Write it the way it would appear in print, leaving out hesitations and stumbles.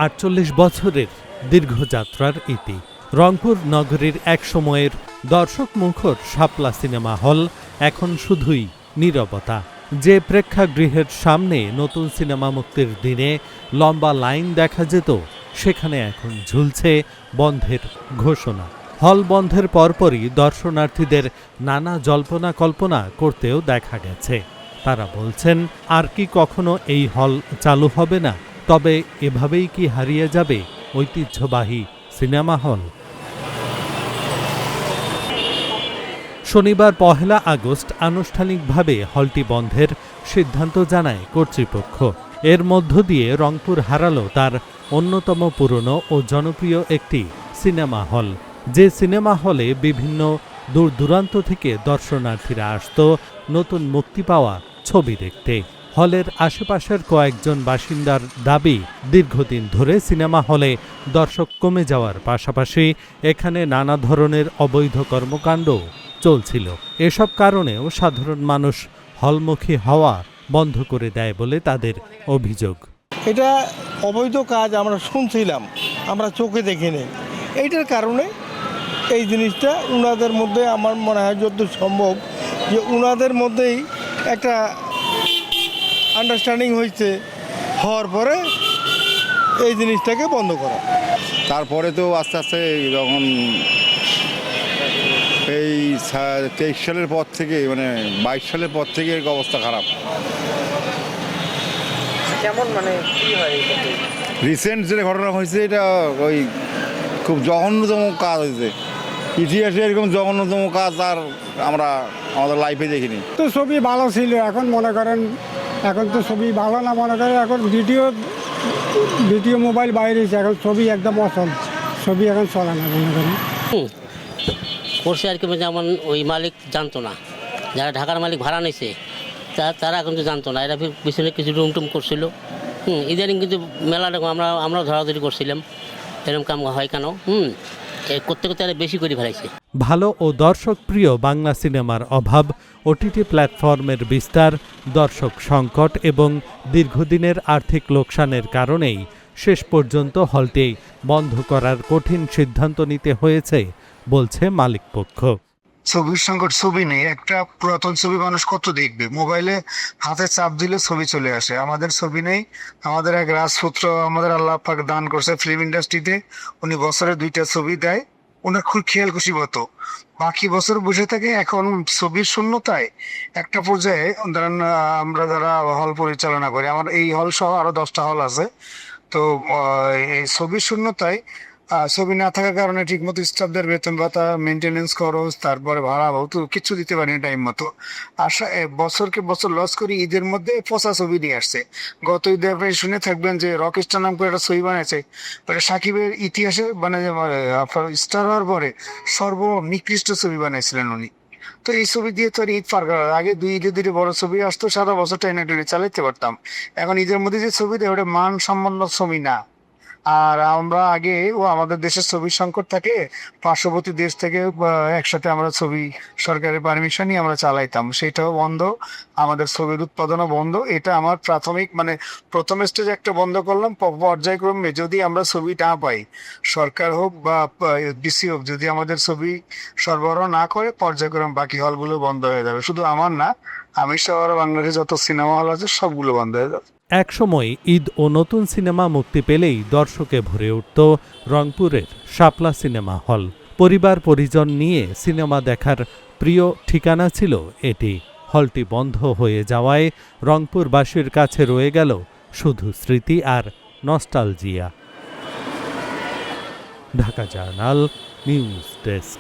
৪৮ বছরের দীর্ঘযাত্রার ইতি। রংপুর নগরীর এক সময়ের দর্শকমুখর শাপলা সিনেমা হল এখন শুধুই নীরবতা। যে প্রেক্ষাগৃহের সামনে নতুন সিনেমা মুক্তির দিনে লম্বা লাইন দেখা যেত, সেখানে এখন ঝুলছে বন্ধের ঘোষণা। হল বন্ধের পরপরই দর্শনার্থীদের নানা জল্পনা কল্পনা করতেও দেখা গেছে। তারা বলছেন, আর কি কখনো এই হল চালু হবে না? তবে এভাবেই কি হারিয়ে যাবে ঐতিহ্যবাহী সিনেমা হল? শনিবার ১ আগস্ট আনুষ্ঠানিকভাবে হলটি বন্ধের সিদ্ধান্ত জানায় কর্তৃপক্ষ। এর মধ্য দিয়ে রংপুর হারালো তার অন্যতম পুরনো ও জনপ্রিয় একটি সিনেমা হল। যে সিনেমা হলে বিভিন্ন দূর দূরান্ত থেকে দর্শনার্থীরা আসত নতুন মুক্তি পাওয়া ছবি দেখতে। হলের আশেপাশের কয়েকজন বাসিন্দার দাবি, দীর্ঘদিন ধরে সিনেমা হলে দর্শক কমে যাওয়ার পাশাপাশি এখানে নানা ধরনের অবৈধ কর্মকাণ্ড চলছিল। এসব কারণেও সাধারণ মানুষ হলমুখী হওয়া বন্ধ করে দেয় বলে তাদের অভিযোগ। এটা অবৈধ কাজ আমরা শুনছিলাম, আমরা চোখে দেখিনি। এইটার কারণে এই জিনিসটা উনাদের মধ্যে আমার মনে হয় যত সম্ভব যে উনাদের মধ্যেই একটা আন্ডারস্ট্যান্ডিং হয়েছে, হওয়ার পরে এই জিনিসটাকে বন্ধ করা। তারপরে তো আস্তে আস্তে যখন এই ২৩ সালের পর থেকে ২২ সালের পর থেকে এর অবস্থা খারাপ। কেমন কি হয়? রিসেন্ট যেটা ঘটনা হয়েছে এটা ওই খুব জঘন্যতম কাজ হয়েছে। ইতিহাসে এরকম জঘন্যতম কাজ আর আমরা আমাদের লাইফে দেখিনি। তো ছবি ভালো ছিল, এখন মনে করেন এখন তো ছবি ভালো না, মনে করেন এখন ভিডিও মোবাইল বাইরে, এখন ছবি একদম অচল, ছবি এখন চলে না মনে করেন। করছে আর কি, যেমন ওই মালিক জানতো না, যারা ঢাকার মালিক ভাড়া নিয়েছে তারা কিন্তু জানতো না। এরা পিছনে কিছু রুমটুম করছিল। ইদানিং কিন্তু মেলা রকম আমরাও ধরাধরি করছিলাম, এরকম কাম হয় কেন? করতে করতে আরো বেশি করে ফেলাইছে। ভালো ও দর্শকপ্রিয় বাংলা সিনেমার অভাব, ওটিটি প্ল্যাটফর্মের বিস্তার, দর্শক সংকট এবং দীর্ঘদিনের আর্থিক লোকসানের কারণেই শেষ পর্যন্ত হলটি বন্ধ করার কঠিন সিদ্ধান্ত নিতে হয়েছে বলছে মালিকপক্ষ। ছবির সংকট, ছবি নেই। একটা পুরাতন ছবি মানুষ কত দেখবে? মোবাইলে হাতে চাপ দিলে ছবি চলে আসে। আমাদের ছবি নেই। আমাদের এক রাজপুত্র আমাদের আল্লাহ পাক দান করছে ফিল্ম ইন্ডাস্ট্রিতে, উনি বছরে 2টা ছবি দেয়, ওনার খুব খেয়াল খুশি মতো। বাকি বছর বসে থাকে। এখন ছবির শূন্যতায় একটা পর্যায়ে ধরেন আমরা যারা হল পরিচালনা করি, আমার এই হল সহ আরো 10টা হল আছে, তো এই ছবির শূন্যতায় ছবি না থাকার কারণে ঠিক মতো স্টাফদের বেতন ভাতা, মেনটেনেন্স খরচ, তারপরে ভাড়া বহুত কিছু দিতে পারিনি টাইম মতো। আশা বছরকে বছর লস করি। ঈদের মধ্যে পচা ছবি নিয়ে আসছে। গত ঈদে আপনি শুনে থাকবেন যে রকস্টার নাম করে একটা ছবি বানাইছে, ওটা সাকিবের ইতিহাসে আপনার স্টার হওয়ার পরে সর্বনিকৃষ্ট ছবি বানাইছিলেন উনি। তো এই ছবি দিয়ে তো ঈদ পার করার আগে 2 ঈদে 2 বড় ছবি আসতো, সারা বছর টেনে চালাইতে পারতাম। এখন ঈদের মধ্যে যে ছবি দেয় ওটা মান সম্পন্ন ছবি না। আর আমরা আগে আমাদের দেশের ছবির সংকট থাকে, পার্শ্ববর্তী দেশ থেকে একসাথে আমরা ছবি সরকারের পারমিশন নিয়ে আমরা চালাইতাম, সেটাও বন্ধ। আমাদের ছবির উৎপাদনও বন্ধ। এটা আমার প্রাথমিক প্রথম স্টেজ একটা বন্ধ করলাম। পর্যায়ক্রমে যদি আমরা ছবি না পাই, সরকার হোক বা ডিসি হোক, যদি আমাদের ছবি সরবরাহ না করে, পর্যায়ক্রমে বাকি হলগুলো বন্ধ হয়ে যাবে। শুধু আমার না, আমি শহর বাংলাদেশে যত সিনেমা হল আছে সবগুলো বন্ধ হয়ে যাবে। একসময় ঈদ ও নতুন সিনেমা মুক্তি পেলেই দর্শকে ভরে উঠত রংপুরের শাপলা সিনেমা হল। পরিবার পরিজন নিয়ে সিনেমা দেখার প্রিয় ঠিকানা ছিল এটি। হলটি বন্ধ হয়ে যাওয়ায় রংপুরবাসীর কাছে রয়ে গেল শুধু স্মৃতি আর nostalgia. Dhaka journal, news desk.